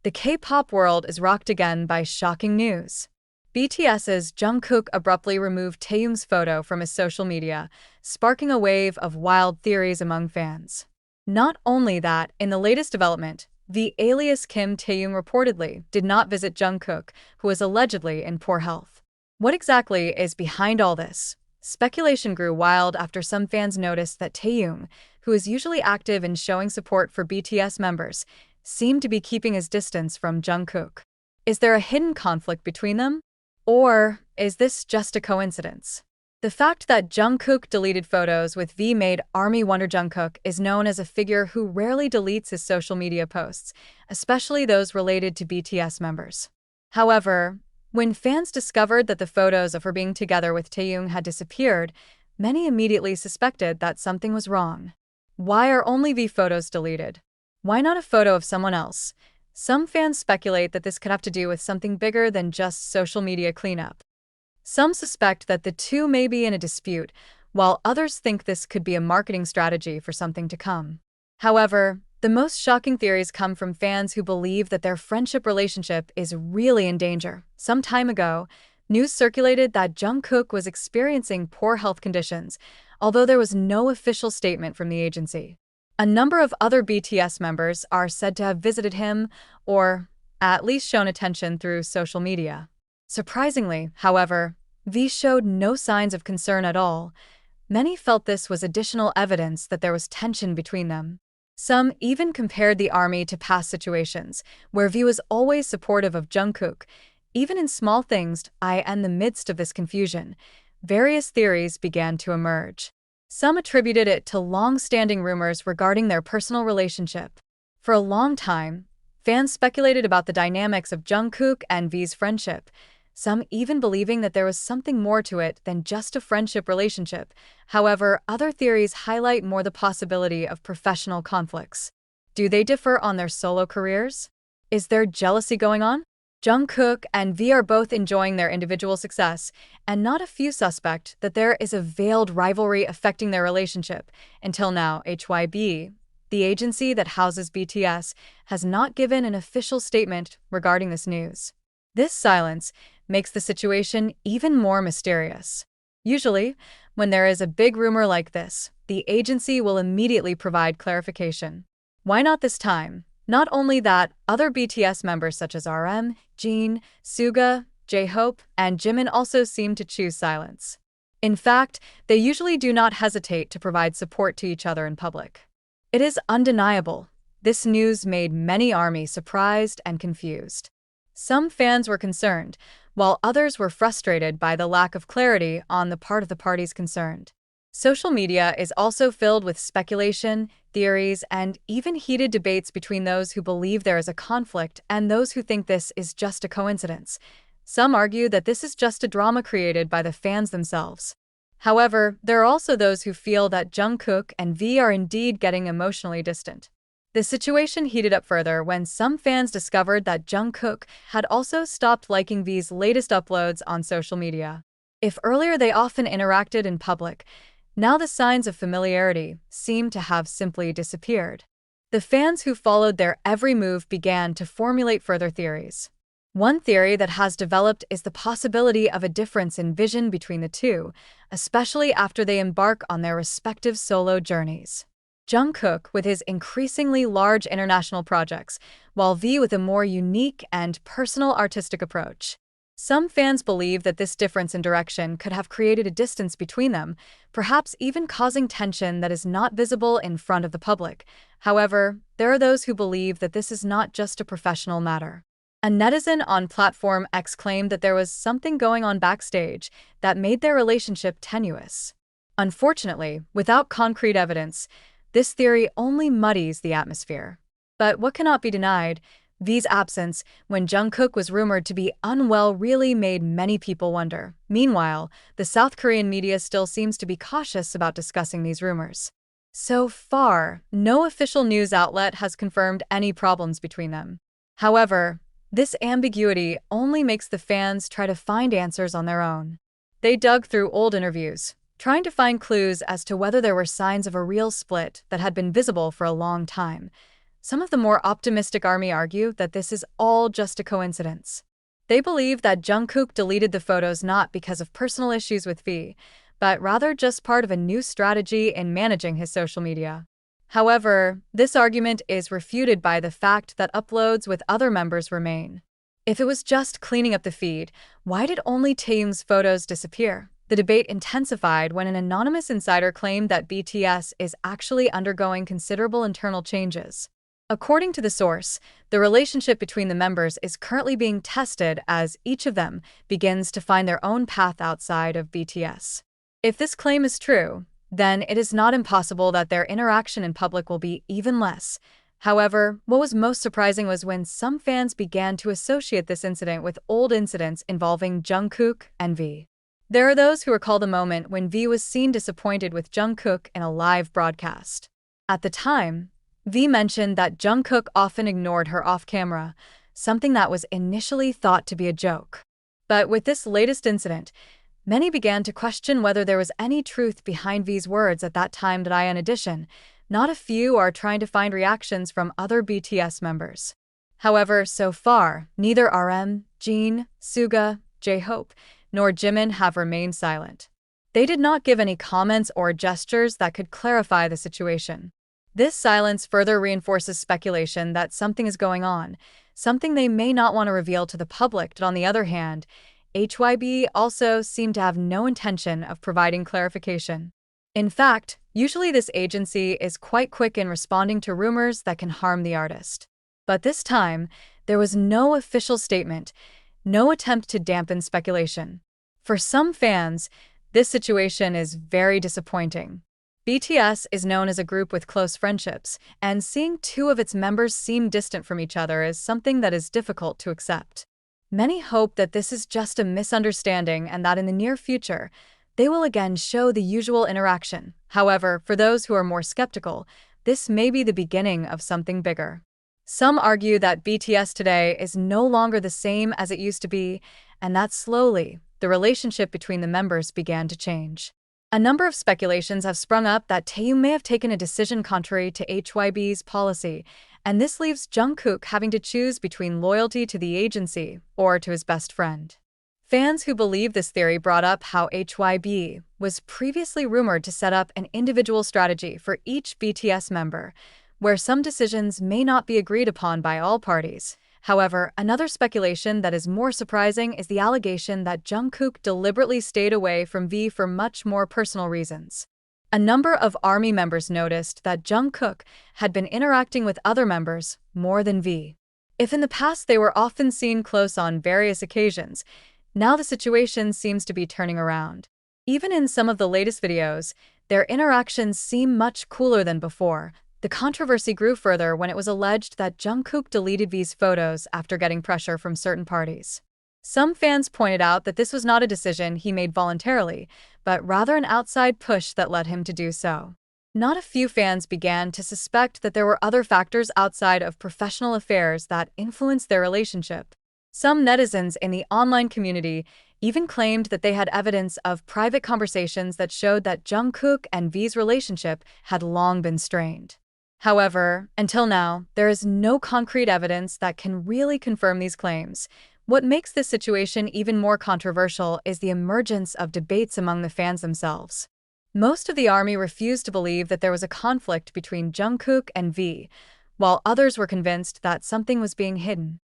The K-pop world is rocked again by shocking news. BTS's Jungkook abruptly removed Taehyung's photo from his social media, sparking a wave of wild theories among fans. Not only that, in the latest development, the alias Kim Taehyung reportedly did not visit Jungkook, who was allegedly in poor health. What exactly is behind all this? Speculation grew wild after some fans noticed that Taehyung, who is usually active in showing support for BTS members, seemed to be keeping his distance from Jungkook. Is there a hidden conflict between them? Or is this just a coincidence? The fact that Jungkook deleted photos with V made Army wonder. Jungkook is known as a figure who rarely deletes his social media posts, especially those related to BTS members. However, when fans discovered that the photos of her being together with Taehyung had disappeared, many immediately suspected that something was wrong. Why are only V photos deleted? Why not a photo of someone else? Some fans speculate that this could have to do with something bigger than just social media cleanup. Some suspect that the two may be in a dispute, while others think this could be a marketing strategy for something to come. However, the most shocking theories come from fans who believe that their friendship relationship is really in danger. Some time ago, news circulated that Jungkook was experiencing poor health conditions, although there was no official statement from the agency. A number of other BTS members are said to have visited him or at least shown attention through social media. Surprisingly, however, V showed no signs of concern at all. Many felt this was additional evidence that there was tension between them. Some even compared the army to past situations, where V was always supportive of Jungkook, even in small things. In the midst of this confusion, various theories began to emerge. Some attributed it to long-standing rumors regarding their personal relationship. For a long time, fans speculated about the dynamics of Jungkook and V's friendship, some even believing that there was something more to it than just a friendship relationship. However, other theories highlight more the possibility of professional conflicts. Do they differ on their solo careers? Is there jealousy going on? Jungkook and V are both enjoying their individual success, and not a few suspect that there is a veiled rivalry affecting their relationship. Until now, HYB, the agency that houses BTS, has not given an official statement regarding this news. This silence makes the situation even more mysterious. Usually, when there is a big rumor like this, the agency will immediately provide clarification. Why not this time? Not only that, other BTS members such as RM, Jin, Suga, J-Hope, and Jimin also seem to choose silence. In fact, they usually do not hesitate to provide support to each other in public. It is undeniable. This news made many ARMY surprised and confused. Some fans were concerned, while others were frustrated by the lack of clarity on the part of the parties concerned. Social media is also filled with speculation, theories, and even heated debates between those who believe there is a conflict and those who think this is just a coincidence. Some argue that this is just a drama created by the fans themselves. However, there are also those who feel that Jungkook and V are indeed getting emotionally distant. The situation heated up further when some fans discovered that Jungkook had also stopped liking V's latest uploads on social media. If earlier they often interacted in public, now the signs of familiarity seem to have simply disappeared. The fans who followed their every move began to formulate further theories. One theory that has developed is the possibility of a difference in vision between the two, especially after they embark on their respective solo journeys. Jungkook with his increasingly large international projects, while V with a more unique and personal artistic approach. Some fans believe that this difference in direction could have created a distance between them, perhaps even causing tension that is not visible in front of the public. However, there are those who believe that this is not just a professional matter. A netizen on Platform X claimed that there was something going on backstage that made their relationship tenuous. Unfortunately, without concrete evidence, this theory only muddies the atmosphere. But what cannot be denied, V's absence when Jungkook was rumored to be unwell really made many people wonder. Meanwhile, the South Korean media still seems to be cautious about discussing these rumors. So far, no official news outlet has confirmed any problems between them. However, this ambiguity only makes the fans try to find answers on their own. They dug through old interviews, trying to find clues as to whether there were signs of a real split that had been visible for a long time. Some of the more optimistic ARMY argue that this is all just a coincidence. They believe that Jungkook deleted the photos not because of personal issues with V, but rather just part of a new strategy in managing his social media. However, this argument is refuted by the fact that uploads with other members remain. If it was just cleaning up the feed, why did only Taehyung's photos disappear? The debate intensified when an anonymous insider claimed that BTS is actually undergoing considerable internal changes. According to the source, the relationship between the members is currently being tested as each of them begins to find their own path outside of BTS. If this claim is true, then it is not impossible that their interaction in public will be even less. However, what was most surprising was when some fans began to associate this incident with old incidents involving Jungkook and V. There are those who recall the moment when V was seen disappointed with Jungkook in a live broadcast. At the time, V mentioned that Jungkook often ignored her off-camera, something that was initially thought to be a joke. But with this latest incident, many began to question whether there was any truth behind V's words at that time. In addition, not a few are trying to find reactions from other BTS members. However, so far, neither RM, Jin, Suga, J-Hope, nor Jimin have remained silent. They did not give any comments or gestures that could clarify the situation. This silence further reinforces speculation that something is going on, something they may not want to reveal to the public. On the other hand, HYB also seem to have no intention of providing clarification. In fact, usually this agency is quite quick in responding to rumors that can harm the artist. But this time, there was no official statement, no attempt to dampen speculation. For some fans, this situation is very disappointing. BTS is known as a group with close friendships, and seeing two of its members seem distant from each other is something that is difficult to accept. Many hope that this is just a misunderstanding and that in the near future, they will again show the usual interaction. However, for those who are more skeptical, this may be the beginning of something bigger. Some argue that BTS today is no longer the same as it used to be, and that slowly, the relationship between the members began to change. A number of speculations have sprung up that Taehyung may have taken a decision contrary to HYB's policy, and this leaves Jungkook having to choose between loyalty to the agency or to his best friend. Fans who believe this theory brought up how HYB was previously rumored to set up an individual strategy for each BTS member, where some decisions may not be agreed upon by all parties. However, another speculation that is more surprising is the allegation that Jungkook deliberately stayed away from V for much more personal reasons. A number of ARMY members noticed that Jungkook had been interacting with other members more than V. If in the past they were often seen close on various occasions, now the situation seems to be turning around. Even in some of the latest videos, their interactions seem much cooler than before. The controversy grew further when it was alleged that Jungkook deleted V's photos after getting pressure from certain parties. Some fans pointed out that this was not a decision he made voluntarily, but rather an outside push that led him to do so. Not a few fans began to suspect that there were other factors outside of professional affairs that influenced their relationship. Some netizens in the online community even claimed that they had evidence of private conversations that showed that Jungkook and V's relationship had long been strained. However, until now, there is no concrete evidence that can really confirm these claims. What makes this situation even more controversial is the emergence of debates among the fans themselves. Most of the ARMY refused to believe that there was a conflict between Jungkook and V, while others were convinced that something was being hidden.